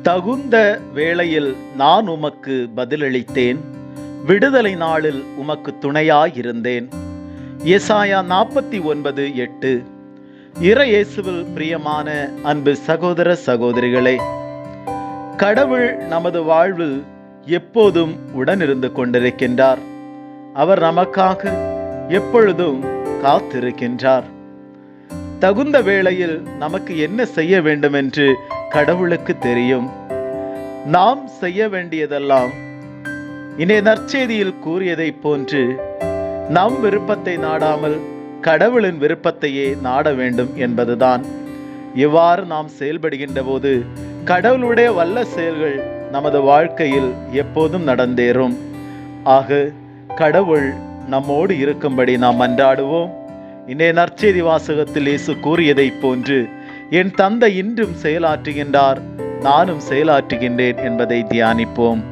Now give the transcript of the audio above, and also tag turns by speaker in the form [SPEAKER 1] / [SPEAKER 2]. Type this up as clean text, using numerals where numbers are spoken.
[SPEAKER 1] தகுந்த வேளையில் நான் உமக்கு பதிலளித்தேன், விடுதலை நாளில் உமக்கு துணையாயிருந்தேன். எசாயா 49:8. இறையேசுவில் பிரியமான அன்பு சகோதர சகோதரிகளே, கடவுள் நமது வாழ்வில் எப்போதும் உடனிருந்து கொண்டிருக்கின்றார். அவர் நமக்காக எப்பொழுதும் காத்திருக்கின்றார். தகுந்த வேளையில் நமக்கு என்ன செய்ய வேண்டும் என்று கடவுளுக்கு தெரியும். நாம் செய்ய வேண்டியதெல்லாம் இன்றைய நற்செய்தியில் கூறியதை போன்று நம் விருப்பத்தை நாடாமல் கடவுளின் விருப்பத்தையே நாட வேண்டும் என்பதுதான். இவ்வாறு நாம் செயல்படுகின்ற போது கடவுளுடைய வல்ல செயல்கள் நமது வாழ்க்கையில் எப்போதும் நடந்தேறும். ஆக கடவுள் நம்மோடு இருக்கும்படி நாம் மன்றாடுவோம். இன்றைய நற்செய்தி வாசகத்தில் இயேசு கூறியதை போன்று என் தந்தை இன்றும் செயலாற்றுகின்றார், நானும் செயலாற்றுகின்றேன் என்பதை தியானிப்போம்.